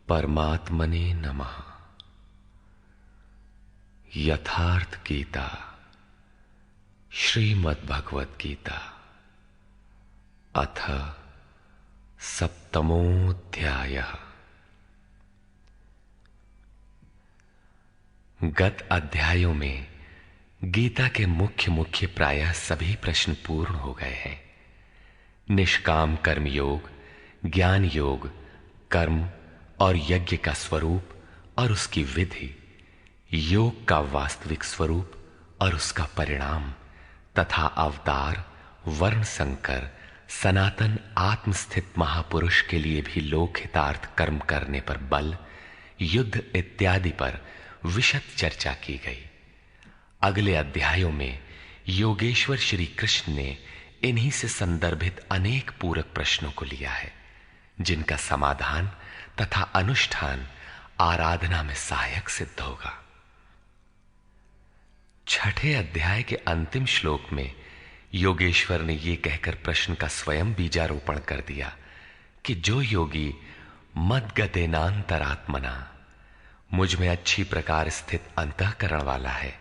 परमात्मने नमः। यथार्थ गीता, श्रीमद् भगवत गीता, अथ सप्तमोऽध्यायः। गत अध्यायों में गीता के मुख्य प्रायः सभी प्रश्न पूर्ण हो गए हैं। निष्काम कर्म योग, ज्ञान योग, कर्म और यज्ञ का स्वरूप और उसकी विधि, योग का वास्तविक स्वरूप और उसका परिणाम, तथा अवतार, वर्ण संकर, सनातन आत्मस्थित महापुरुष के लिए भी लोक हितार्थ कर्म करने पर बल, युद्ध इत्यादि पर विशद चर्चा की गई। अगले अध्यायों में योगेश्वर श्री कृष्ण ने इन्हीं से संदर्भित अनेक पूरक प्रश्नों को लिया है, जिनका समाधान तथा अनुष्ठान आराधना में सहायक सिद्ध होगा। छठे अध्याय के अंतिम श्लोक में योगेश्वर ने यह कहकर प्रश्न का स्वयं बीजारोपण कर दिया कि जो योगी मद्गतेनांतरात्मना, मुझ में अच्छी प्रकार स्थित अंतःकरण वाला है,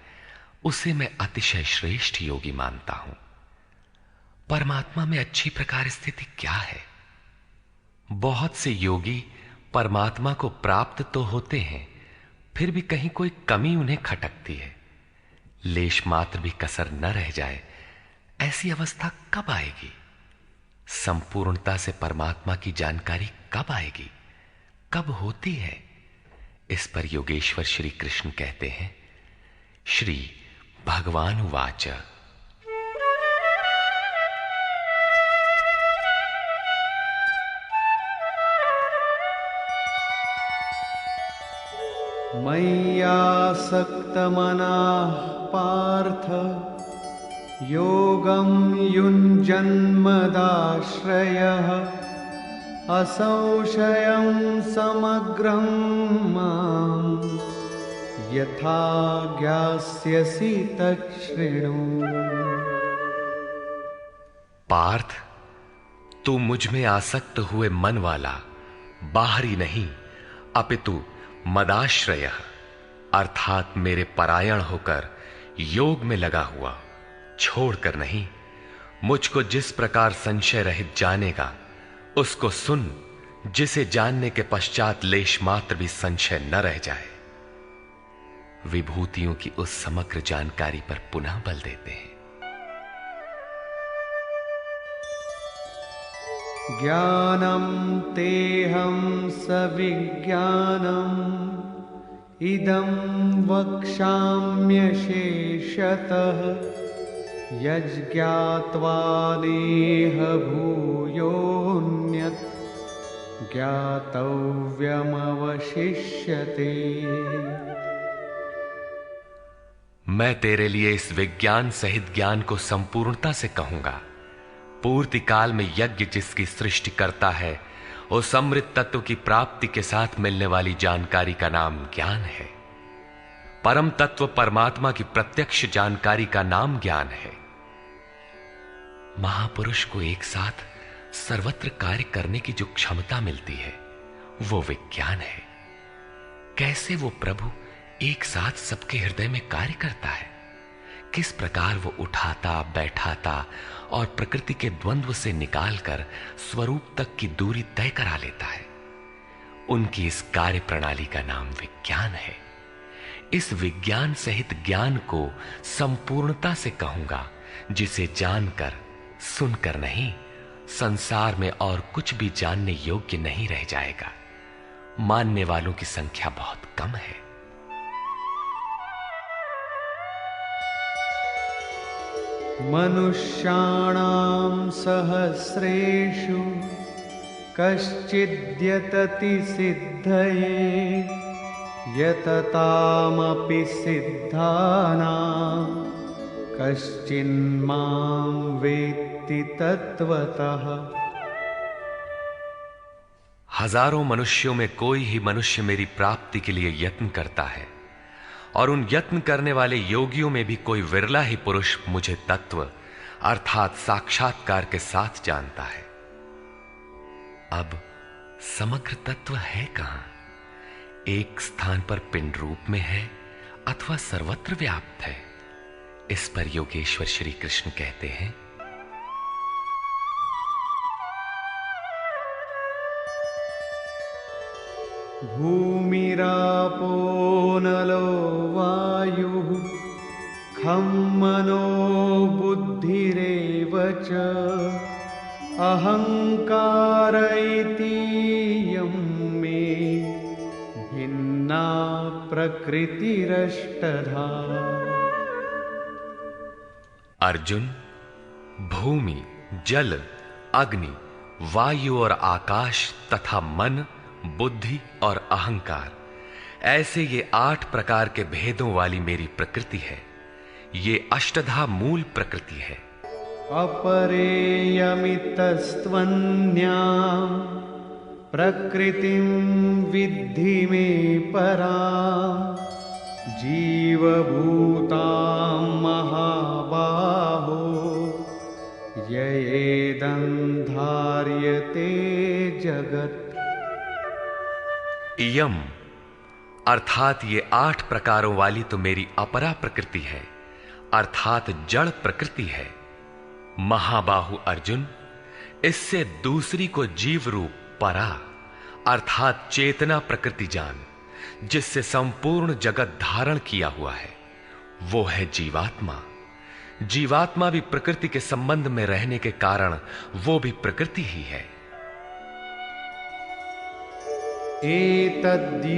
उसे मैं अतिशय श्रेष्ठ योगी मानता हूं। परमात्मा में अच्छी प्रकार स्थिति क्या है? बहुत से योगी परमात्मा को प्राप्त तो होते हैं, फिर भी कहीं कोई कमी उन्हें खटकती है। लेश मात्र भी कसर न रह जाए, ऐसी अवस्था कब आएगी? संपूर्णता से परमात्मा की जानकारी कब आएगी, कब होती है? इस पर योगेश्वर श्री कृष्ण कहते हैं, श्री भगवान उवाच, मय्यासक्तमनाः पार्थ योगं युञ्जन्मदाश्रयः असंशयं समग्रं मां यथा ज्ञास्यसि तच्छृणु। पार्थ, तू मुझ में आसक्त हुए मन वाला, बाहरी नहीं अपितु मदाश्रय अर्थात मेरे परायण होकर योग में लगा हुआ, छोड़कर नहीं, मुझको जिस प्रकार संशय रहित जानेगा उसको सुन, जिसे जानने के पश्चात लेश मात्र भी संशय न रह जाए। विभूतियों की उस समग्र जानकारी पर पुनः बल देते हैं। ज्ञानं तेहं सविज्ञानम् इदं वक्ष्याम्यशेषतः यज्ज्ञात्वा नेह भूयोऽन्यत् ज्ञातव्यमवशिष्यते। मैं तेरे लिए इस विज्ञान सहित ज्ञान को संपूर्णता से कहूंगा। पूर्ति काल में यज्ञ जिसकी सृष्टि करता है, उस अमृत तत्व की प्राप्ति के साथ मिलने वाली जानकारी का नाम ज्ञान है। परम तत्व परमात्मा की प्रत्यक्ष जानकारी का नाम ज्ञान है। महापुरुष को एक साथ सर्वत्र कार्य करने की जो क्षमता मिलती है, वो विज्ञान है। कैसे वो प्रभु एक साथ सबके हृदय में कार्य करता है, किस प्रकार वो उठाता, बैठाता और प्रकृति के द्वंद्व से निकालकर स्वरूप तक की दूरी तय करा लेता है, उनकी इस कार्य प्रणाली का नाम विज्ञान है। इस विज्ञान सहित ज्ञान को संपूर्णता से कहूंगा, जिसे जानकर, सुनकर नहीं, संसार में और कुछ भी जानने योग्य नहीं रह जाएगा। मानने वालों की संख्या बहुत कम है। मनुष्याणां सहस्रेषु कश्चिद्यतति सिद्धये यततामपि सिद्धानां कश्चिन्मां वेत्ति तत्वतः। हजारों मनुष्यों में कोई ही मनुष्य मेरी प्राप्ति के लिए यत्न करता है, और उन यत्न करने वाले योगियों में भी कोई विरला ही पुरुष मुझे तत्व अर्थात साक्षात्कार के साथ जानता है। अब समग्र तत्व है कहां? एक स्थान पर पिंड रूप में है अथवा सर्वत्र व्याप्त है, इस पर योगेश्वर श्री कृष्ण कहते हैं, भूमिरापो नलो वायुः खं मनो बुद्धिरेव च अहंकार इति यं मे भिन्ना प्रकृतिरष्टधा। अर्जुन, भूमि, जल, अग्नि, वायु और आकाश तथा मन, बुद्धि और अहंकार, ऐसे ये 8 प्रकार के भेदों वाली मेरी प्रकृति है। ये अष्टधा मूल प्रकृति है। अपरेयमितस्त्वन्या प्रकृतिं विद्धि मे परा जीवभूतां महाबाहो ययेदं धार्यते जगत्। यम अर्थात ये 8 प्रकारों वाली तो मेरी अपरा प्रकृति है, अर्थात जड़ प्रकृति है। महाबाहु अर्जुन, इससे दूसरी को जीव रूप परा अर्थात चेतना प्रकृति जान, जिससे संपूर्ण जगत धारण किया हुआ है, वो है जीवात्मा। जीवात्मा भी प्रकृति के संबंध में रहने के कारण वो भी प्रकृति ही है।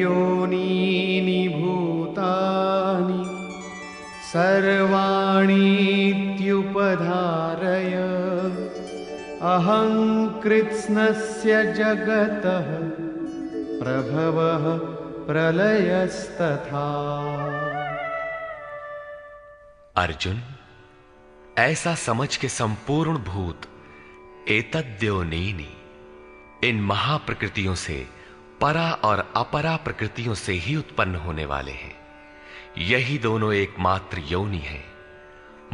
एतद्योनीनि भूतानि सर्वाणीत्युपधारय अहं कृत्स्नस्य जगतः प्रभवः प्रलयस्तथा। अर्जुन, ऐसा समझ के संपूर्ण भूत एतद्योनीनि, इन महाप्रकृतियों से परा और अपरा प्रकृतियों से ही उत्पन्न होने वाले हैं। यही दोनों एकमात्र योनि हैं।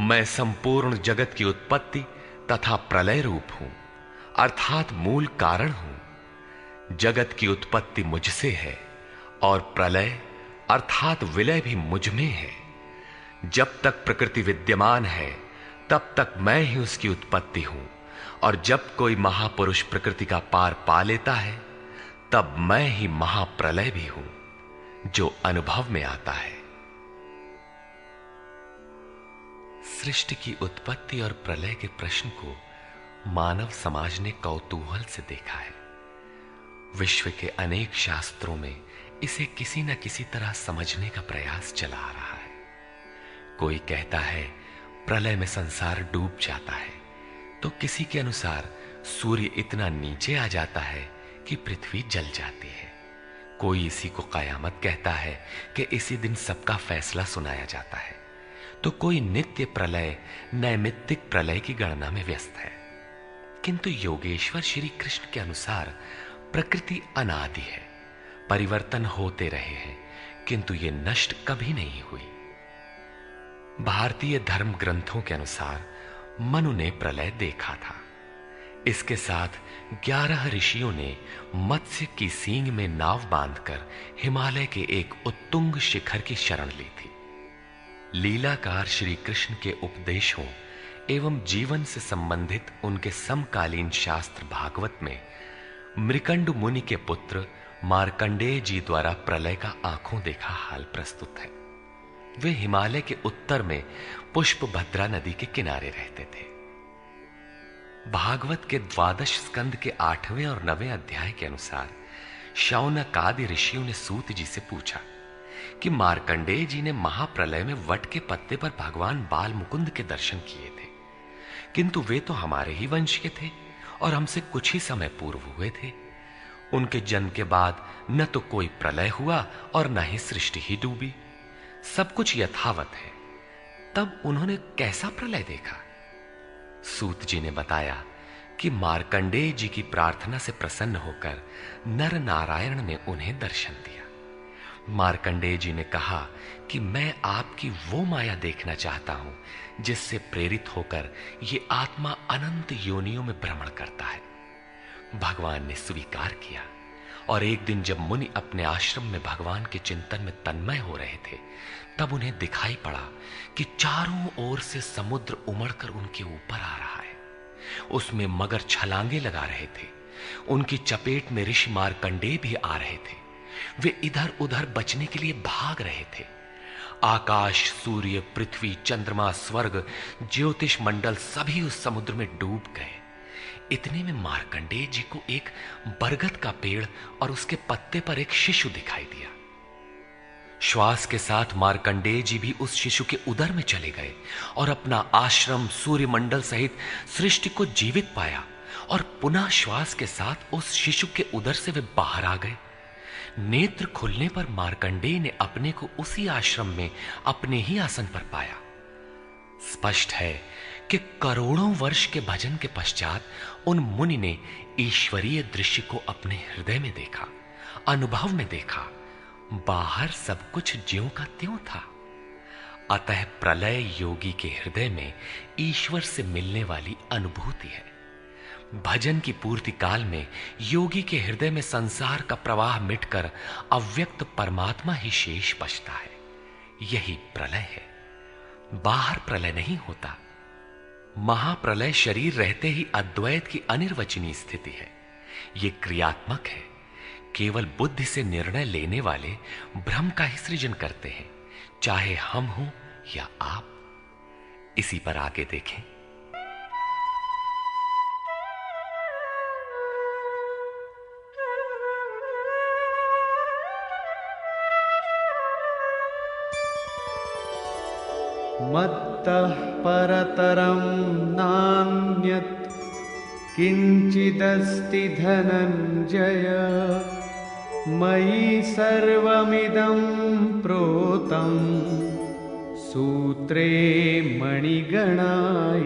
मैं संपूर्ण जगत की उत्पत्ति तथा प्रलय रूप हूं, अर्थात मूल कारण हूं। जगत की उत्पत्ति मुझसे है और प्रलय अर्थात विलय भी मुझ में है। जब तक प्रकृति विद्यमान है तब तक मैं ही उसकी उत्पत्ति हूं, और जब कोई महापुरुष प्रकृति का पार पा लेता है तब मैं ही महाप्रलय भी हूं, जो अनुभव में आता है। सृष्टि की उत्पत्ति और प्रलय के प्रश्न को मानव समाज ने कौतूहल से देखा है। विश्व के अनेक शास्त्रों में इसे किसी न किसी तरह समझने का प्रयास चला आ रहा है। कोई कहता है प्रलय में संसार डूब जाता है, तो किसी के अनुसार सूर्य इतना नीचे आ जाता है कि पृथ्वी जल जाती है। कोई इसी को कयामत कहता है कि इसी दिन सबका फैसला सुनाया जाता है, तो कोई नित्य प्रलय नैमित्तिक प्रलय की गणना में व्यस्त है। किंतु योगेश्वर श्री कृष्ण के अनुसार प्रकृति अनादि है, परिवर्तन होते रहे हैं, किंतु ये नष्ट कभी नहीं हुई। भारतीय धर्म ग्रंथों के अनुसार मनु ने प्रलय देखा था। इसके साथ 11 ऋषियों ने मत्स्य की सींग में नाव बांधकर हिमालय के एक उत्तुंग शिखर की शरण ली थी। लीलाकार श्री कृष्ण के उपदेशों एवं जीवन से संबंधित उनके समकालीन शास्त्र भागवत में मृकंड मुनि के पुत्र मार्कंडेय जी द्वारा प्रलय का आंखों देखा हाल प्रस्तुत है। वे हिमालय के उत्तर में पुष्पभद्रा नदी के किनारे रहते थे। भागवत के 12 स्कंद के 8वें और 9वें अध्याय के अनुसार शौनक आदि ऋषियों ने सूत जी से पूछा कि मार्कंडेय जी ने महाप्रलय में वट के पत्ते पर भगवान बाल मुकुंद के दर्शन किए थे, किंतु वे तो हमारे ही वंश के थे और हमसे कुछ ही समय पूर्व हुए थे। उनके जन्म के बाद न तो कोई प्रलय हुआ और न ही सृष्टि ही डूबी, सब कुछ यथावत है। तब उन्होंने कैसा प्रलय देखा? सूत जी ने बताया कि मार्कंडेय जी की प्रार्थना से प्रसन्न होकर नर नारायण ने उन्हें दर्शन दिया। मार्कंडेय जी ने कहा कि मैं आपकी वो माया देखना चाहता हूं जिससे प्रेरित होकर ये आत्मा अनंत योनियों में भ्रमण करता है। भगवान ने स्वीकार किया और एक दिन जब मुनि अपने आश्रम में भगवान के चिंतन में तन्मय हो रहे थे, तब उन्हें दिखाई पड़ा कि चारों ओर से समुद्र उमड़कर उनके ऊपर आ रहा है। उसमें मगर छलांगे लगा रहे थे। उनकी चपेट में ऋषि मार्कंडेय भी आ रहे थे। वे इधर उधर बचने के लिए भाग रहे थे। आकाश, सूर्य, पृथ्वी, चंद्रमा, स्वर्ग, ज्योतिष मंडल सभी उस समुद्र में डूब गए। इतने में मार्कंडेय जी को एक बरगद का पेड़ और उसके पत्ते पर एक शिशु दिखाई दिया। श्वास के साथ मार्कंडेय जी भी उस शिशु के उदर में चले गए और अपना आश्रम, सूर्यमंडल सहित सृष्टि को जीवित पाया और पुनः श्वास के साथ उस शिशु के उदर से वे बाहर आ गए। नेत्र खुलने पर मार्कंडेय ने अपने को उसी आश्रम में अपने ही आसन पर पाया। स्पष्ट है कि करोड़ों वर्ष के भजन के पश्चात उन मुनि ने ईश्वरीय दृश्य को अपने हृदय में देखा, अनुभव में देखा। बाहर सब कुछ ज्यों का त्यों था। अतः प्रलय योगी के हृदय में ईश्वर से मिलने वाली अनुभूति है। भजन की पूर्ति काल में योगी के हृदय में संसार का प्रवाह मिटकर अव्यक्त परमात्मा ही शेष बचता है। यही प्रलय है। बाहर प्रलय नहीं होता। महाप्रलय शरीर रहते ही अद्वैत की अनिर्वचनीय स्थिति है। यह क्रियात्मक है। केवल बुद्धि से निर्णय लेने वाले भ्रम का ही सृजन करते हैं, चाहे हम हों या आप। इसी पर आगे देखें। मत्तः परतरं नान्यत् किंचिदस्ति धनंजय मयि सर्वमिदं प्रोतं सूत्रे मणिगणा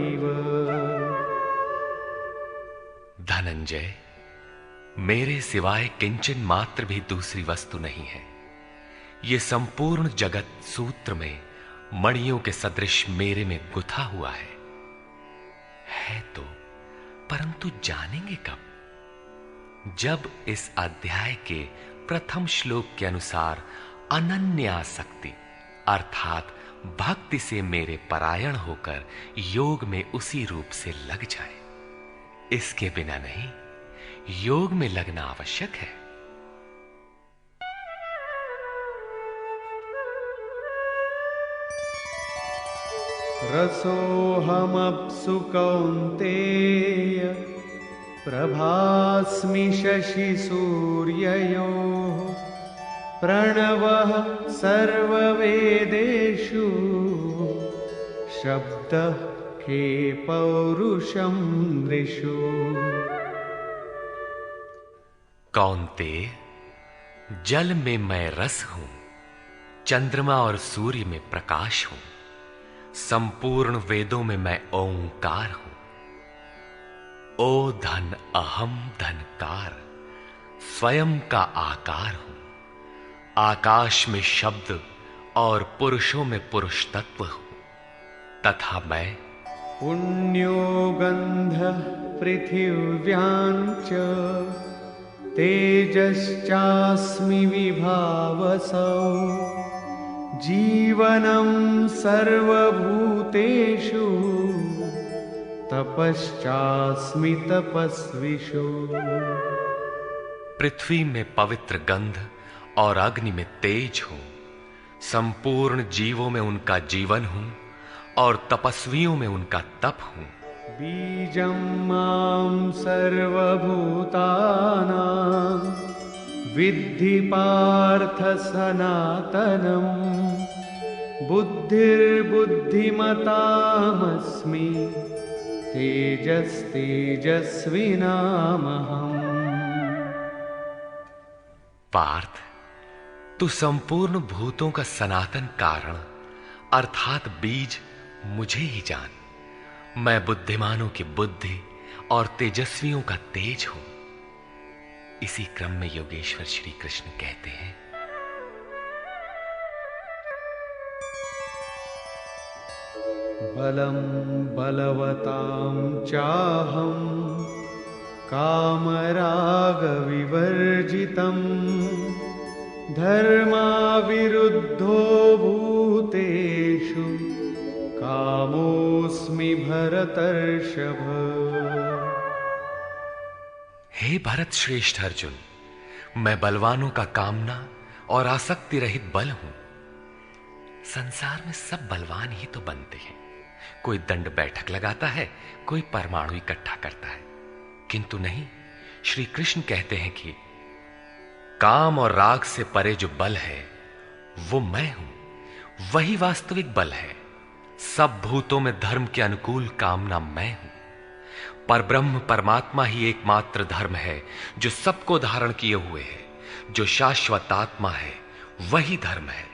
इव। धनंजय, मेरे सिवाय किंचन मात्र भी दूसरी वस्तु नहीं है। ये संपूर्ण जगत सूत्र में मणियों के सदृश मेरे में गुथा हुआ है तो, परंतु जानेंगे कब? जब इस अध्याय के प्रथम श्लोक के अनुसार अनन्यासक्ति अर्थात भक्ति से मेरे परायण होकर योग में उसी रूप से लग जाए। इसके बिना नहीं, योग में लगना आवश्यक है। रसोऽहमप्सु कौन्तेय प्रभास्मि शशिसूर्ययोः प्रणवः सर्ववेदेषु शब्दः खे पौरुषं नृषु। कौन्तेय, जल में मैं रस हूं, चंद्रमा और सूर्य में प्रकाश हूं, संपूर्ण वेदों में मैं ओंकार हूं। ओ धन अहम धनकार, स्वयं का आकार हूं। आकाश में शब्द और पुरुषों में पुरुष तत्व हूं, तथा मैं पुण्यो गंधः पृथिव्यां च तेजश्चास्मि विभावसौ जीवनं सर्वभूतेषु तपश्चास्मि तपस्विषु। पृथ्वी में पवित्र गंध और अग्नि में तेज हूं, संपूर्ण जीवों में उनका जीवन हूं और तपस्वियों में उनका तप हूं। बीजं मां सर्वभूतानां विद्धि पार्थ सनातनम् बुद्धिर्बुद्धिमतामस्मि तेजस्तेजस्विनामहम्। पार्थ, तू संपूर्ण भूतों का सनातन कारण अर्थात बीज मुझे ही जान। मैं बुद्धिमानों की बुद्धि और तेजस्वियों का तेज हूं। इसी क्रम में योगेश्वर श्री कृष्ण कहते हैं, बलं बलवतां चाहं कामरागविवर्जितम् धर्माविरुद्धो भूतेषु कामोऽस्मि भरतर्षभ। हे भरत श्रेष्ठ अर्जुन, मैं बलवानों का कामना और आसक्ति रहित बल हूं। संसार में सब बलवान ही तो बनते हैं। कोई दंड बैठक लगाता है, कोई परमाणु इकट्ठा करता है, किंतु नहीं, श्री कृष्ण कहते हैं कि काम और राग से परे जो बल है वो मैं हूं, वही वास्तविक बल है। सब भूतों में धर्म के अनुकूल कामना मैं हूं। परब्रह्म परमात्मा ही एकमात्र धर्म है जो सबको धारण किए हुए है। जो शाश्वत आत्मा है वही धर्म है।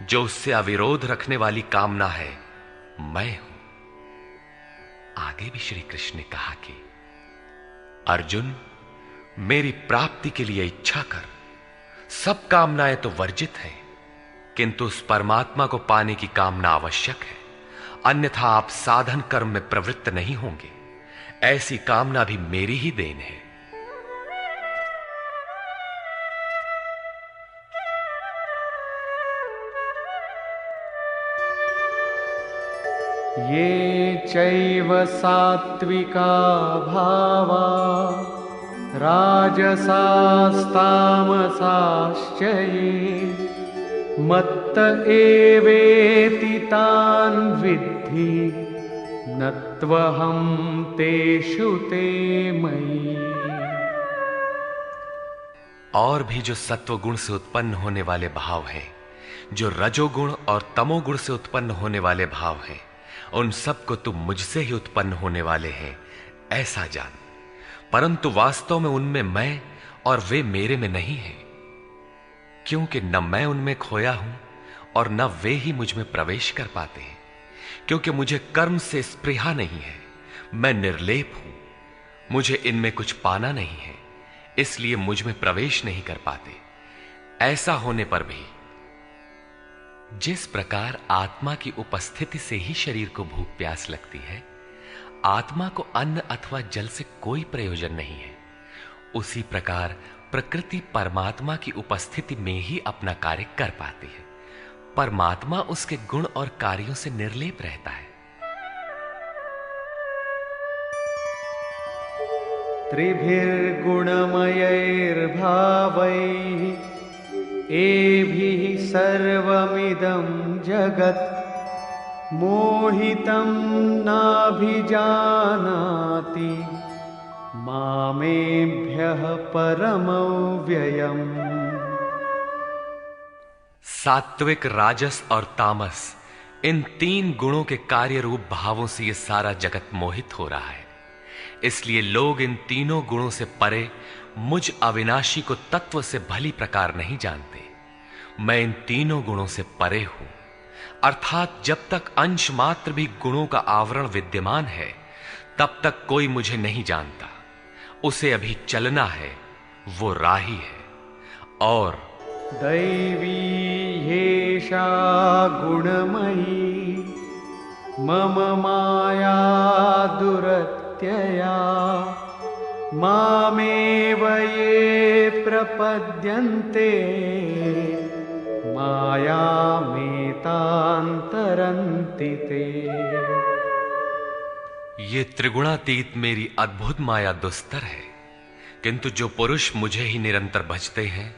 जो उससे अविरोध रखने वाली कामना है मैं हूं। आगे भी श्री कृष्ण ने कहा कि अर्जुन, मेरी प्राप्ति के लिए इच्छा कर। सब कामनाएं तो वर्जित हैं, किंतु उस परमात्मा को पाने की कामना आवश्यक है, अन्यथा आप साधन कर्म में प्रवृत्त नहीं होंगे। ऐसी कामना भी मेरी ही देन है। ये चैव सात्विका भावा राजसास्तामसाश्च ये मत्त एवेति तान् विद्धि नत्वहं तेषु ते मयि। और भी जो सत्वगुण से उत्पन्न होने वाले भाव हैं, जो रजोगुण और तमोगुण से उत्पन्न होने वाले भाव हैं, उन सबको तुम मुझसे ही उत्पन्न होने वाले हैं ऐसा जान। परंतु वास्तव में उनमें मैं और वे मेरे में नहीं हैं, क्योंकि न मैं उनमें खोया हूं और न वे ही मुझ में प्रवेश कर पाते हैं। क्योंकि मुझे कर्म से स्पृहा नहीं है, मैं निर्लेप हूं, मुझे इनमें कुछ पाना नहीं है, इसलिए मुझ में प्रवेश नहीं कर पाते। ऐसा होने पर भी जिस प्रकार आत्मा की उपस्थिति से ही शरीर को भूख प्यास लगती है, आत्मा को अन्न अथवा जल से कोई प्रयोजन नहीं है, उसी प्रकार प्रकृति परमात्मा की उपस्थिति में ही अपना कार्य कर पाती है। परमात्मा उसके गुण और कार्यों से निर्लेप रहता है। त्रिभिर्गुणमयैर्भावैः एभिः सर्वमिदं जगत् मोहितं नाभिजानाति मामेभ्यः परमव्ययम्। सात्विक, राजस और तामस, इन तीन गुणों के कार्य रूप भावों से यह सारा जगत मोहित हो रहा है। इसलिए लोग इन तीनों गुणों से परे मुझ अविनाशी को तत्व से भली प्रकार नहीं जानते। मैं इन तीनों गुणों से परे हूं, अर्थात जब तक अंश मात्र भी गुणों का आवरण विद्यमान है तब तक कोई मुझे नहीं जानता। उसे अभी चलना है, वो राही है। और दैवी ह्येषा गुणमयी मम माया दुरत्यया मामेव ये प्रपद्यन्ते मायामेतान्तरन्ति ते। ये त्रिगुणातीत मेरी अद्भुत माया दुस्तर है, किंतु जो पुरुष मुझे ही निरंतर भजते हैं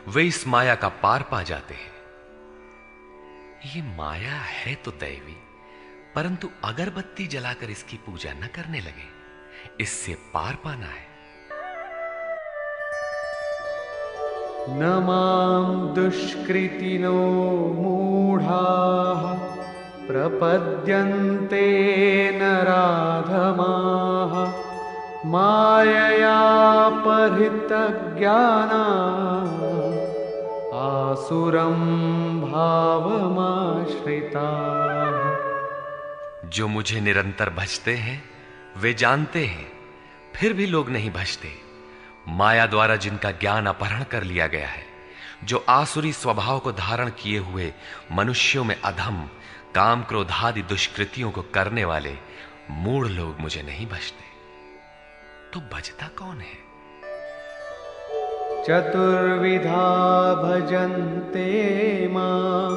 वे इस माया का पार पा जाते हैं। ये माया है तो दैवी, परंतु अगरबत्ती जलाकर इसकी पूजा न करने लगे, इससे पार पाना है। न मां दुष्कृतिनो मूढ़ाः प्रपद्यन्ते नराधमाः माययापहृतज्ञानाः आसुरं भावमाश्रिताः। जो मुझे निरंतर भजते हैं वे जानते हैं, फिर भी लोग नहीं भजते। माया द्वारा जिनका ज्ञान अपहरण कर लिया गया है, जो आसुरी स्वभाव को धारण किए हुए मनुष्यों में अधम काम क्रोधादि दुष्कृतियों को करने वाले मूढ़ लोग मुझे नहीं भजते। तो भजता कौन है? चतुर्विधा भजन्ते मां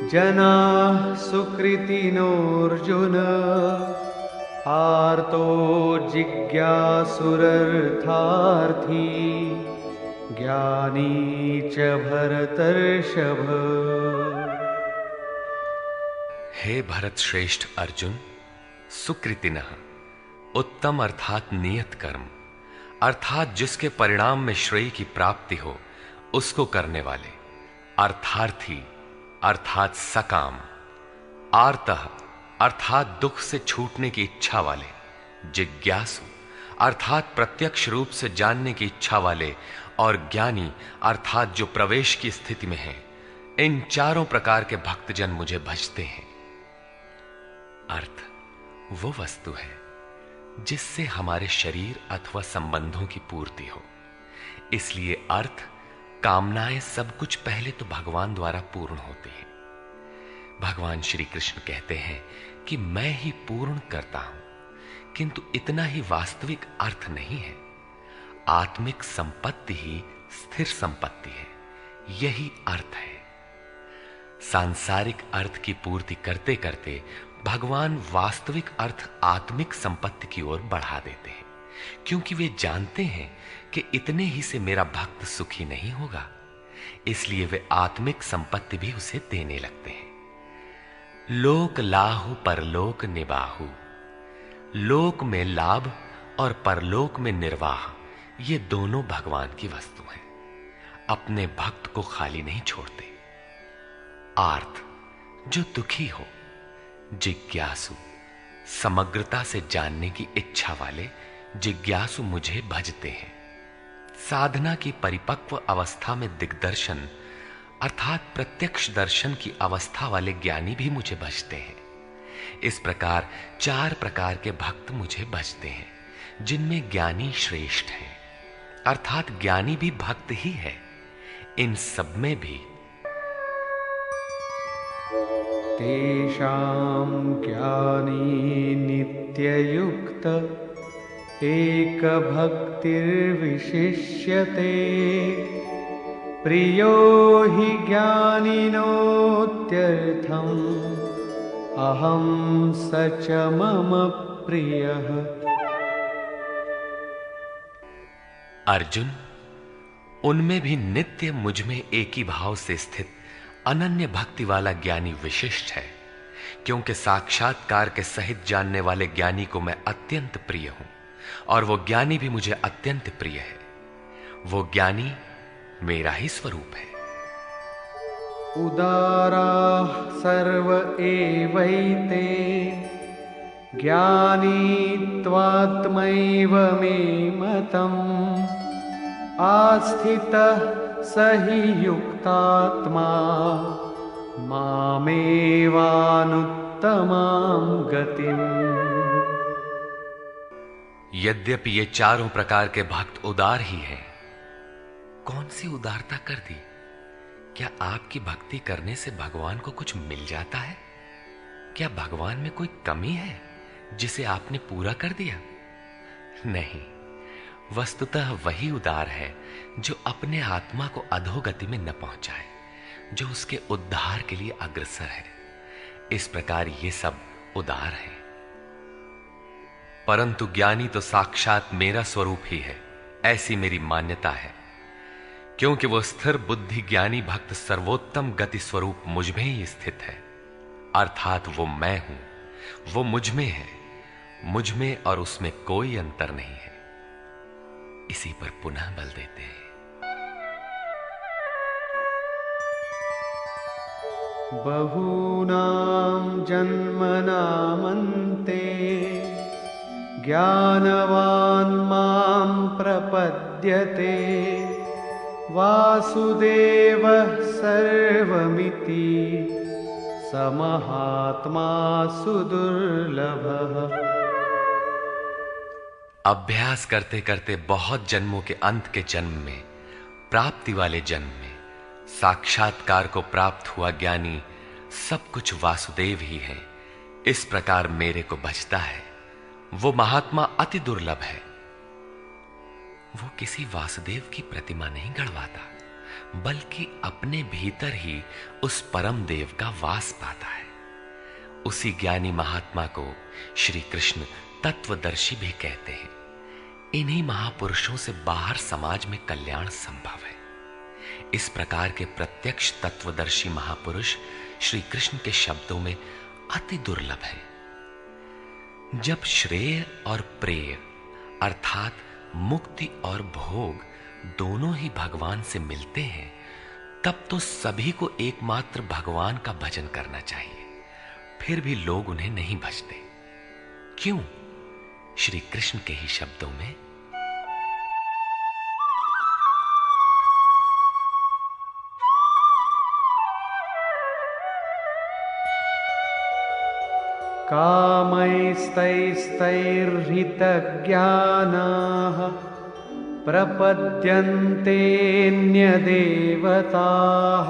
जनाः सुकृतिनोऽर्जुन आर्तो जिज्ञासुरर्थार्थी ज्ञानी च भरतर्षभ। हे भरत श्रेष्ठ अर्जुन, सुकृतिनः उत्तम अर्थात नियत कर्म, अर्थात जिसके परिणाम में श्रेय की प्राप्ति हो उसको करने वाले, अर्थार्थी अर्थात सकाम, आर्तः अर्थात दुख से छूटने की इच्छा वाले, जिज्ञासु अर्थात प्रत्यक्ष रूप से जानने की इच्छा वाले, और ज्ञानी अर्थात जो प्रवेश की स्थिति में है। इन चारों प्रकार के भक्तजन मुझे भजते हैं। अर्थ वो वस्तु है जिससे हमारे शरीर अथवा संबंधों की पूर्ति हो। इसलिए अर्थ, कामनाएं सब कुछ पहले तो भगवान द्वारा पूर्ण होती है। भगवान श्री कृष्ण कहते हैं कि मैं ही पूर्ण करता हूं, किंतु इतना ही वास्तविक अर्थ नहीं है। आत्मिक संपत्ति ही स्थिर संपत्ति है, यही अर्थ है। सांसारिक अर्थ की पूर्ति करते करते भगवान वास्तविक अर्थ आत्मिक संपत्ति की ओर बढ़ा देते हैं, क्योंकि वे जानते हैं कि इतने ही से मेरा भक्त सुखी नहीं होगा। इसलिए वे आत्मिक संपत्ति भी उसे देने लगते हैं। लोक लाहु परलोक निबाहु, लोक में लाभ और परलोक में निर्वाह, ये दोनों भगवान की वस्तु हैं। अपने भक्त को खाली नहीं छोड़ते। आर्त, जो दुखी हो, जिज्ञासु, समग्रता से जानने की इच्छा वाले जिज्ञासु मुझे भजते हैं। साधना की परिपक्व अवस्था में दिग्दर्शन अर्थात प्रत्यक्ष दर्शन की अवस्था वाले ज्ञानी भी मुझे भजते हैं। इस प्रकार 4 प्रकार के भक्त मुझे भजते हैं, जिनमें ज्ञानी श्रेष्ठ है, अर्थात ज्ञानी भी भक्त ही है। इन सब में भी तेषां ज्ञानी नित्ययुक्त एकभक्तिर्विशिष्यते प्रियो हि ज्ञानिनोत्यर्थम् अहं स च मम प्रियः। अर्जुन, उनमें भी नित्य मुझ में एक ही भाव से स्थित अनन्य भक्ति वाला ज्ञानी विशिष्ट है, क्योंकि साक्षात्कार के सहित जानने वाले ज्ञानी को मैं अत्यंत प्रिय हूं और वो ज्ञानी भी मुझे अत्यंत प्रिय है। वो ज्ञानी मेरा ही स्वरूप है। उदाराः सर्व एवैते ज्ञानी त्वात्मैव मे मतम् आस्थितः स हि युक्तात्मा मामेवानुत्तमां गतिम्। यद्यपि ये चारों प्रकार के भक्त उदार ही हैं, कौन सी उदारता कर दी? क्या आपकी भक्ति करने से भगवान को कुछ मिल जाता है? क्या भगवान में कोई कमी है जिसे आपने पूरा कर दिया? नहीं, वस्तुतः वही उदार है जो अपने आत्मा को अधोगति में न पहुंचाए, जो उसके उद्धार के लिए अग्रसर है। इस प्रकार ये सब उदार है। परंतु ज्ञानी तो साक्षात मेरा स्वरूप ही है, ऐसी मेरी मान्यता है, क्योंकि वो स्थिर बुद्धि ज्ञानी भक्त सर्वोत्तम गति स्वरूप मुझ में ही स्थित है। अर्थात वो मैं हूं, वो मुझ में है, मुझ में और उसमें कोई अंतर नहीं है। इसी पर पुनः बल देते हैं। बहूनां जन्मनामन्ते ज्ञानवान् मां प्रपद्यते वासुदेवः सर्वमिति समहात्मा सुदुर्लभः। अभ्यास करते करते बहुत जन्मों के अंत के जन्म में, प्राप्ति वाले जन्म में साक्षात्कार को प्राप्त हुआ ज्ञानी सब कुछ वासुदेव ही है। इस प्रकार मेरे को भजता है। वो महात्मा अति दुर्लभ है, वो किसी वासुदेव की प्रतिमा नहीं गढ़वाता, बल्कि अपने भीतर ही उस परम देव का वास पाता है। उसी ज्ञानी महात्मा को श्री कृष्ण तत्वदर्शी भी कहते हैं। इन्हीं महापुरुषों से बाहर समाज में कल्याण संभव है। इस प्रकार के प्रत्यक्ष तत्वदर्शी महापुरुष श्री कृष्ण के शब्दों में अति दुर्लभ है। जब श्रेय और प्रेय अर्थात मुक्ति और भोग दोनों ही भगवान से मिलते हैं, तब तो सभी को एकमात्र भगवान का भजन करना चाहिए। फिर भी लोग उन्हें नहीं भजते। क्यों? श्री कृष्ण के ही शब्दों में, कामैस्तैस्तैर्हितज्ञानाः प्रपद्यन्तेऽन्यदेवताः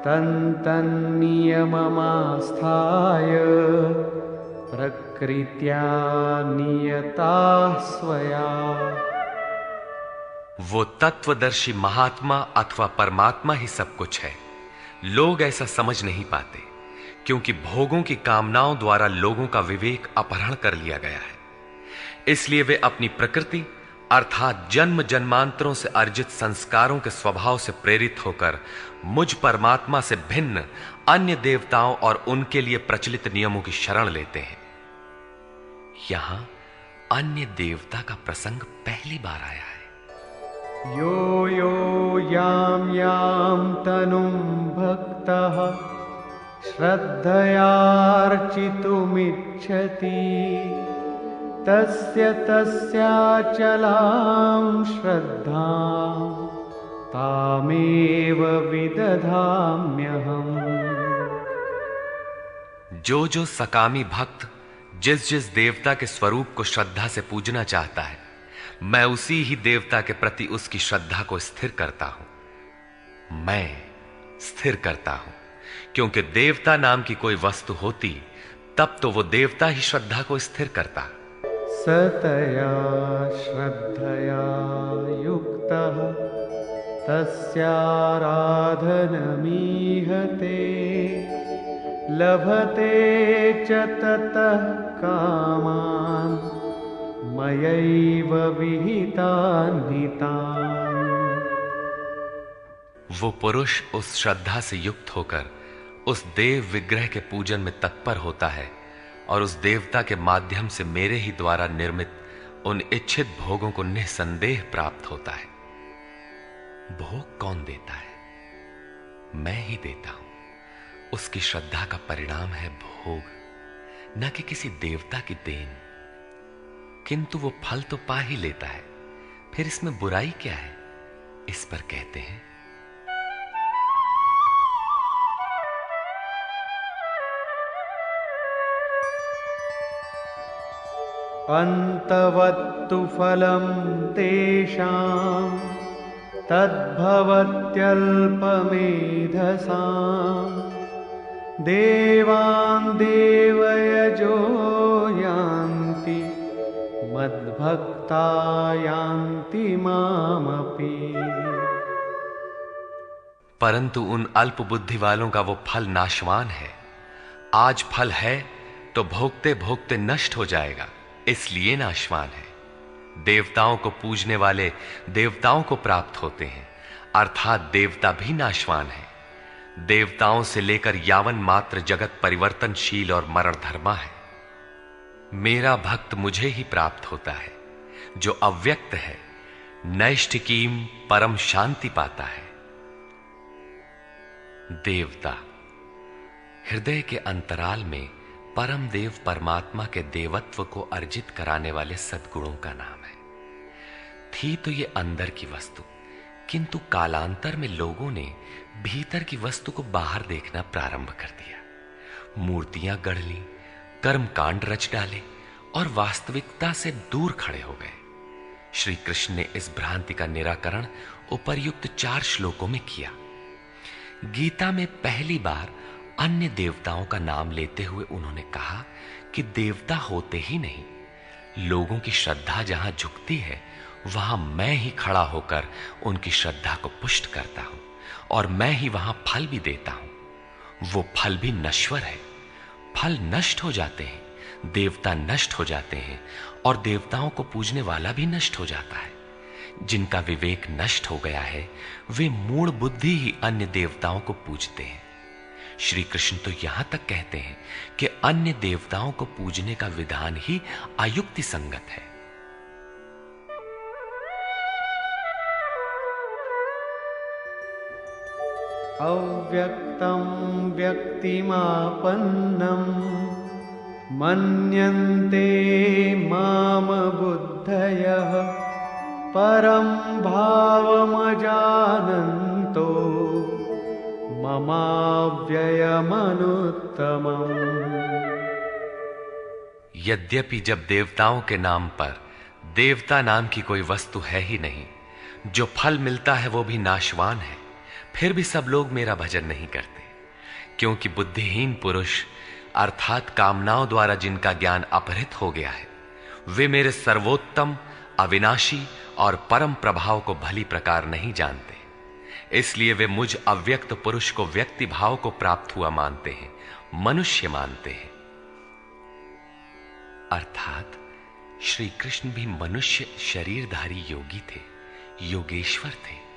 तन्तन्नियममास्थाय प्रकृत्या नियताः स्वया। वो तत्वदर्शी महात्मा अथवा परमात्मा ही सब कुछ है। लोग ऐसा समझ नहीं पाते, क्योंकि भोगों की कामनाओं द्वारा लोगों का विवेक अपहरण कर लिया गया है। इसलिए वे अपनी प्रकृति अर्थात जन्म जन्मांतरों से अर्जित संस्कारों के स्वभाव से प्रेरित होकर मुझ परमात्मा से भिन्न अन्य देवताओं और उनके लिए प्रचलित नियमों की शरण लेते हैं। यहां अन्य देवता का प्रसंग पहली बार आया है। यो यो यां यां तनुं भक्तः श्रद्धयार्चितुमिच्छति तस्य तस्याचलां श्रद्धां तामेव विदधाम्यहम्। जो जो सकामी भक्त जिस जिस देवता के स्वरूप को श्रद्धा से पूजना चाहता है, मैं उसी ही देवता के प्रति उसकी श्रद्धा को स्थिर करता हूं। मैं स्थिर करता हूं, क्योंकि देवता नाम की कोई वस्तु होती तब तो वो देवता ही श्रद्धा को स्थिर करता। सतया श्रद्धया युक्तः तस्याराधनमीहते लभते च ततः कामान् मयैव विहितान् हितान्। वो पुरुष उस श्रद्धा से युक्त होकर उस देव विग्रह के पूजन में तत्पर होता है और उस देवता के माध्यम से मेरे ही द्वारा निर्मित उन इच्छित भोगों को निसंदेह प्राप्त होता है। भोग कौन देता है? मैं ही देता हूं। उसकी श्रद्धा का परिणाम है भोग, न कि किसी देवता की देन। किंतु वो फल तो पा ही लेता है, फिर इसमें बुराई क्या है? इस पर कहते हैं, अन्तवत्तु फलं तेषां तद्भवत्यल्पमेधसां देवान् देवयजो यान्ति मद्भक्ता यान्ति मामपि। परंतु उन अल्प बुद्धि वालों का वो फल नाशवान है। आज फल है तो भोगते भोगते नष्ट हो जाएगा, इसलिए नाशवान है। देवताओं को पूजने वाले देवताओं को प्राप्त होते हैं, अर्थात देवता भी नाशवान है। देवताओं से लेकर यावन मात्र जगत परिवर्तनशील और मरणधर्मा है। मेरा भक्त मुझे ही प्राप्त होता है, जो अव्यक्त है, नैष्ठिकीम परम शांति पाता है। देवता हृदय के अंतराल में परम देव परमात्मा के देवत्व को अर्जित कराने वाले सद्गुणों का नाम है। थी तो ये अंदर की वस्तु, किंतु कालांतर में लोगों ने भीतर की वस्तु को बाहर देखना प्रारंभ कर दिया। मूर्तियां गढ़ ली, कर्मकांड रच डाले और वास्तविकता से दूर खड़े हो गए। श्री कृष्ण ने इस भ्रांति का निराकरण उपर्युक्त 4 श्लोकों में किया। गीता में पहली बार अन्य देवताओं का नाम लेते हुए उन्होंने कहा कि देवता होते ही नहीं, लोगों की श्रद्धा जहां झुकती है वहां मैं ही खड़ा होकर उनकी श्रद्धा को पुष्ट करता हूं और मैं ही वहां फल भी देता हूं। वो फल भी नश्वर है, फल नष्ट हो जाते हैं, देवता नष्ट हो जाते हैं और देवताओं को पूजने वाला भी नष्ट हो जाता है। जिनका विवेक नष्ट हो गया है वे मूढ़ बुद्धि ही अन्य देवताओं को पूजते हैं। श्री कृष्ण तो यहां तक कहते हैं कि अन्य देवताओं को पूजने का विधान ही अयुक्ति संगत है। अव्यक्तं व्यक्तिमापन्नं मन्यन्ते माम बुद्धयः परं भावमजानन्तो ममाव्ययमनुत्तमम्। यद्यपि जब देवताओं के नाम पर देवता नाम की कोई वस्तु है ही नहीं, जो फल मिलता है वो भी नाशवान है, फिर भी सब लोग मेरा भजन नहीं करते, क्योंकि बुद्धिहीन पुरुष अर्थात कामनाओं द्वारा जिनका ज्ञान अपहृत हो गया है, वे मेरे सर्वोत्तम, अविनाशी और परम प्रभाव को भली प्रकार नहीं जानते। इसलिए वे मुझ अव्यक्त पुरुष को व्यक्ति भाव को प्राप्त हुआ मानते हैं, मनुष्य मानते हैं। अर्थात श्री कृष्ण भी मनुष्य शरीरधारी योगी थे, योगेश्वर थे।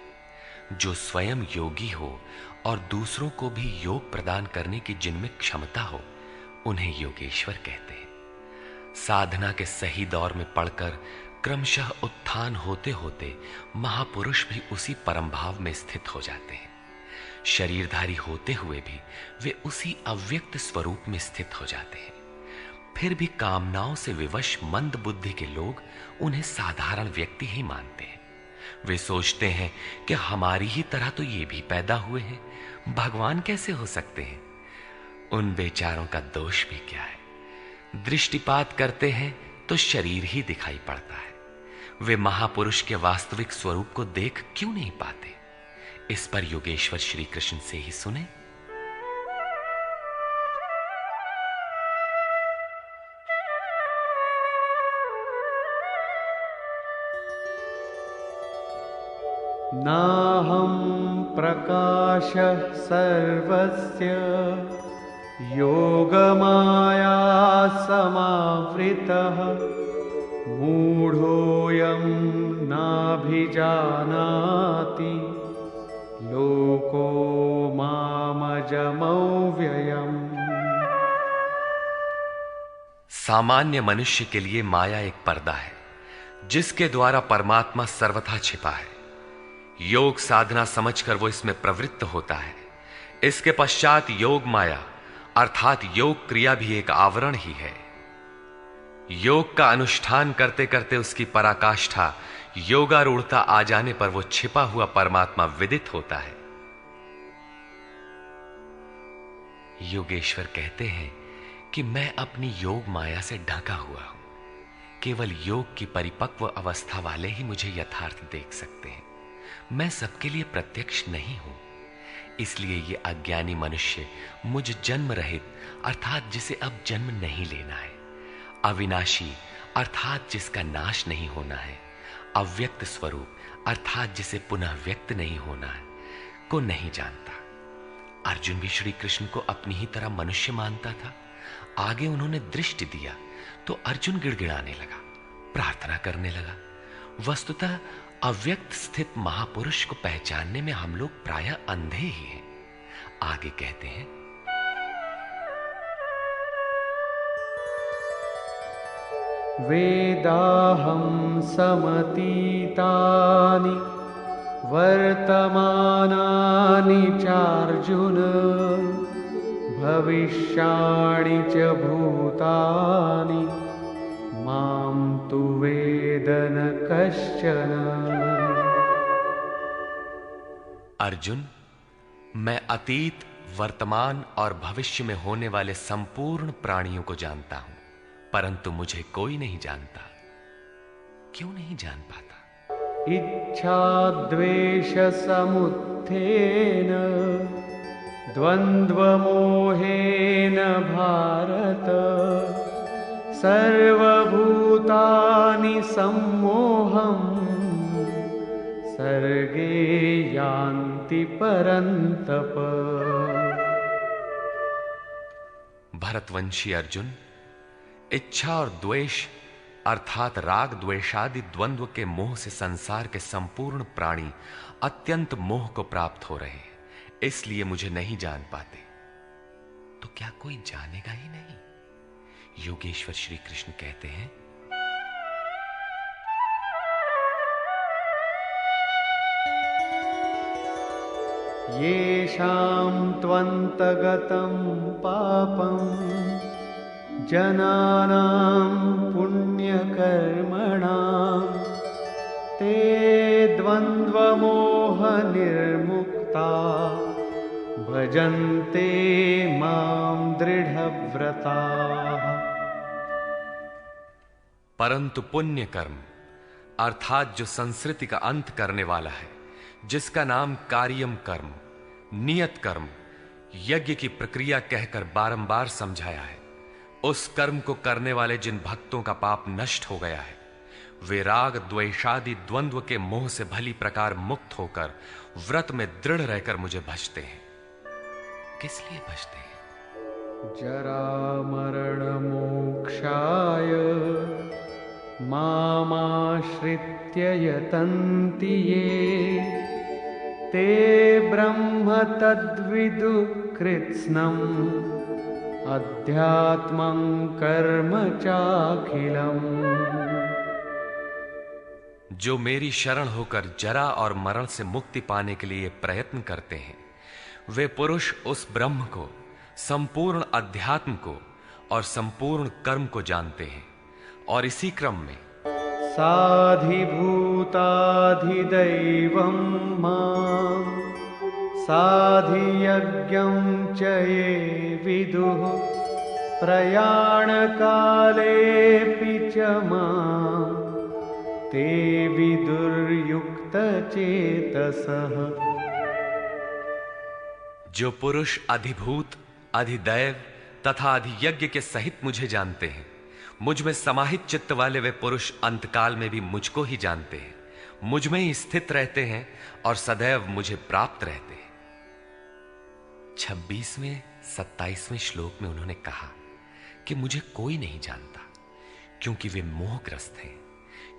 जो स्वयं योगी हो और दूसरों को भी योग प्रदान करने की जिनमें क्षमता हो, उन्हें योगेश्वर कहते हैं। साधना के सही दौर में पड़कर क्रमशः उत्थान होते होते महापुरुष भी उसी परम भाव में स्थित हो जाते हैं। शरीरधारी होते हुए भी वे उसी अव्यक्त स्वरूप में स्थित हो जाते हैं। फिर भी कामनाओं से विवश मंद बुद्धि के लोग उन्हें साधारण व्यक्ति ही मानते हैं। वे सोचते हैं कि हमारी ही तरह तो ये भी पैदा हुए हैं, भगवान कैसे हो सकते हैं। उन बेचारों का दोष भी क्या है। दृष्टिपात करते हैं तो शरीर ही दिखाई पड़ता है। वे महापुरुष के वास्तविक स्वरूप को देख क्यों नहीं पाते। इस पर योगेश्वर श्री कृष्ण से ही सुने। नाहं प्रकाशः सर्वस्य योगमाया समावृतः मूढोऽयं नाभिजानाति लोको मामजमव्ययम्। सामान्य मनुष्य के लिए माया एक पर्दा है जिसके द्वारा परमात्मा सर्वथा छिपा है। योग साधना समझकर वो इसमें प्रवृत्त होता है। इसके पश्चात योग माया अर्थात योग क्रिया भी एक आवरण ही है। योग का अनुष्ठान करते करते उसकी पराकाष्ठा योगारूढ़ता आ जाने पर वो छिपा हुआ परमात्मा विदित होता है। योगेश्वर कहते हैं कि मैं अपनी योग माया से ढका हुआ हूं। केवल योग की परिपक्व अवस्था वाले ही मुझे यथार्थ देख सकते हैं। मैं सबके लिए प्रत्यक्ष नहीं हूं। इसलिए ये अज्ञानी मनुष्य मुझ जन्म रहित अर्थात जिसे अब जन्म नहीं लेना है, अविनाशी अर्थात जिसका नाश नहीं होना है, अव्यक्त स्वरूप अर्थात जिसे पुनः व्यक्त नहीं होना है, को नहीं जानता। अर्जुन भी श्री कृष्ण को अपनी ही तरह मनुष्य मानता था। आगे उन्होंने दृष्टि दिया तो अर्जुन गिड़गिड़ाने लगा, प्रार्थना करने लगा। वस्तुतः अव्यक्त स्थित महापुरुष को पहचानने में हम लोग प्रायः अंधे ही हैं। आगे कहते हैं, वेदाहं समतीतानि वर्तमानानि चार्जुन भविष्याणि च भूतानि मां तु वेद न कश्चन। अर्जुन, मैं अतीत, वर्तमान और भविष्य में होने वाले संपूर्ण प्राणियों को जानता हूं, परंतु मुझे कोई नहीं जानता। क्यों नहीं जान पाता? इच्छा द्वेष समुत्थेन द्वंद्व मोहेन भारत सर्वभूतानि सम्मोहम् सर्गे यान्ति परन्तप। भरतवंशी अर्जुन, इच्छा और द्वेष अर्थात राग द्वेषादि द्वंद्व के मोह से संसार के संपूर्ण प्राणी अत्यंत मोह को प्राप्त हो रहे हैं, इसलिए मुझे नहीं जान पाते। तो क्या कोई जानेगा ही नहीं? योगेश्वर श्री कृष्ण कहते हैं, येषां त्वन्तगतं पापं जनानां पुण्यकर्मणां ते द्वन्द्वमोहनिर्मुक्ता भजन्ते मां दृढ़व्रताः। परंतु पुण्य कर्म अर्थात जो संस्कृति का अंत करने वाला है, जिसका नाम कार्यम कर्म, नियत कर्म, यज्ञ की प्रक्रिया कहकर बारंबार समझाया है, उस कर्म को करने वाले जिन भक्तों का पाप नष्ट हो गया है, वे राग द्वेषादि द्वंद्व के मोह से भली प्रकार मुक्त होकर व्रत में दृढ़ रहकर मुझे भजते हैं। किस लिए भजते हैं? जरामरणमोक्षाय मामाश्रित्य यतन्ति ये ते ब्रह्म तद्विदुः कृत्स्नम् अध्यात्मं कर्म चाखिलम्। जो मेरी शरण होकर जरा और मरण से मुक्ति पाने के लिए प्रयत्न करते हैं, वे पुरुष उस ब्रह्म को, संपूर्ण अध्यात्म को और संपूर्ण कर्म को जानते हैं। और इसी क्रम में साधिभूताधिदैवं मां साधियज्ञं च ये विदुः प्रयाणकालेऽपि च मां ते विदुर्युक्तचेतसः। जो पुरुष अधिभूत, अधिदैव तथा अधियज्ञ के सहित मुझे जानते हैं, मुझ में समाहित चित्त वाले वे पुरुष अंतकाल में भी मुझको ही जानते हैं, मुझ में ही स्थित रहते हैं और सदैव मुझे प्राप्त रहते हैं। 26वें 27वें श्लोक में उन्होंने कहा कि मुझे कोई नहीं जानता क्योंकि वे मोहग्रस्त हैं,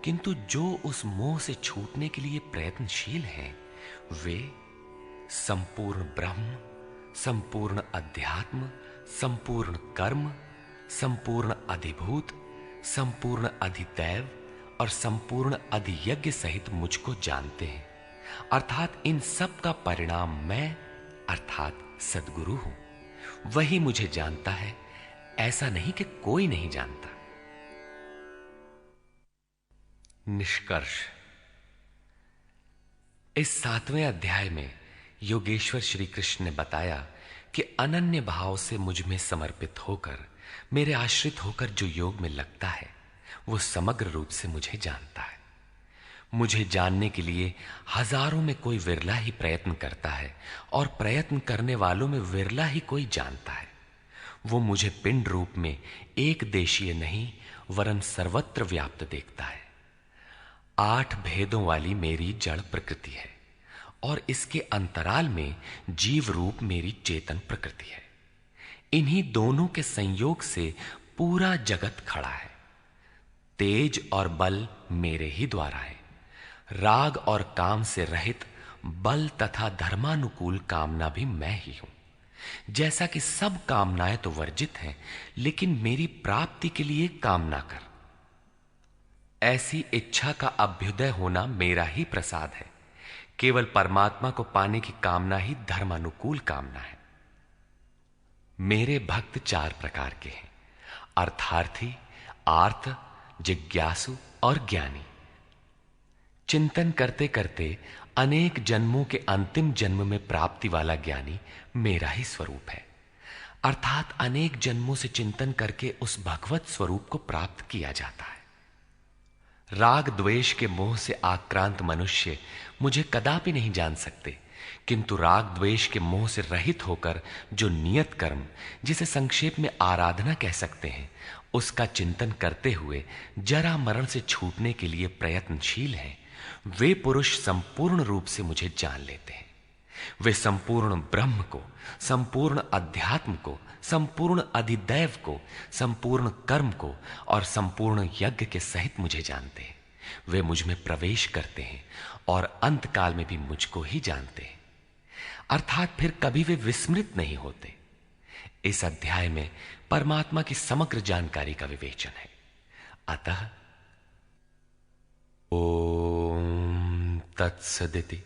किंतु जो उस मोह से छूटने के लिए प्रयत्नशील हैं, वे संपूर्ण ब्रह्म, संपूर्ण अध्यात्म, संपूर्ण कर्म, संपूर्ण अधिभूत, संपूर्ण अधिदैव और संपूर्ण अधियज्ञ सहित मुझको जानते हैं। अर्थात इन सब का परिणाम मैं अर्थात सद्गुरु हूं, वही मुझे जानता है, ऐसा नहीं कि कोई नहीं जानता। निष्कर्ष, इस 7वें अध्याय में योगेश्वर श्री कृष्ण ने बताया कि अनन्य भाव से मुझ में समर्पित होकर, मेरे आश्रित होकर जो योग में लगता है, वो समग्र रूप से मुझे जानता है। मुझे जानने के लिए हजारों में कोई विरला ही प्रयत्न करता है और प्रयत्न करने वालों में विरला ही कोई जानता है। वो मुझे पिंड रूप में एक देशीय नहीं वरन सर्वत्र व्याप्त देखता है। 8 भेदों वाली मेरी जड़ प्रकृति है और इसके अंतराल में जीव रूप मेरी चेतन प्रकृति है। इन्हीं दोनों के संयोग से पूरा जगत खड़ा है। तेज और बल मेरे ही द्वारा है। राग और काम से रहित बल तथा धर्मानुकूल कामना भी मैं ही हूं। जैसा कि सब कामनाएं तो वर्जित हैं, लेकिन मेरी प्राप्ति के लिए कामना कर, ऐसी इच्छा का अभ्युदय होना मेरा ही प्रसाद है। केवल परमात्मा को पाने की कामना ही धर्मानुकूल कामना है। मेरे भक्त 4 प्रकार के हैं: अर्थार्थी, आर्त, जिज्ञासु और ज्ञानी। चिंतन करते करते अनेक जन्मों के अंतिम जन्म में प्राप्ति वाला ज्ञानी मेरा ही स्वरूप है। अर्थात अनेक जन्मों से चिंतन करके उस भगवत स्वरूप को प्राप्त किया जाता है। राग द्वेष के मोह से आक्रांत मनुष्य मुझे कदापि नहीं जान सकते, किंतु राग द्वेष के मोह से रहित होकर जो नियत कर्म, जिसे संक्षेप में आराधना कह सकते हैं, उसका चिंतन करते हुए जरा मरण से छूटने के लिए प्रयत्नशील हैं, वे पुरुष संपूर्ण रूप से मुझे जान लेते हैं। वे संपूर्ण ब्रह्म को, संपूर्ण अध्यात्म को, संपूर्ण अधिदैव को, संपूर्ण कर्म को और संपूर्ण यज्ञ के सहित मुझे जानते हैं। वे मुझ में प्रवेश करते हैं और अंत काल में भी मुझको ही जानते हैं, अर्थात फिर कभी वे विस्मृत नहीं होते। इस अध्याय में परमात्मा की समग्र जानकारी का विवेचन है। अतः ओम तत्सदिति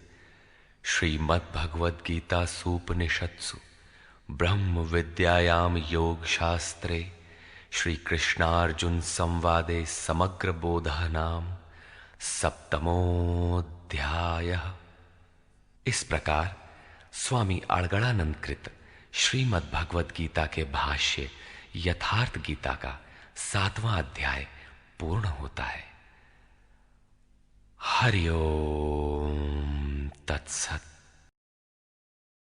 श्रीमद्भगवद्गीतासूपनिषत्सु ब्रह्म विद्यायाम योग शास्त्रे श्री कृष्णार्जुन संवादे समग्र बोधः नाम सप्तमोऽध्यायः। इस प्रकार स्वामी अड़गड़ानंद कृत श्रीमद् भगवद गीता के भाष्य यथार्थ गीता का 7वां अध्याय पूर्ण होता है। हरि ओम तत्सत।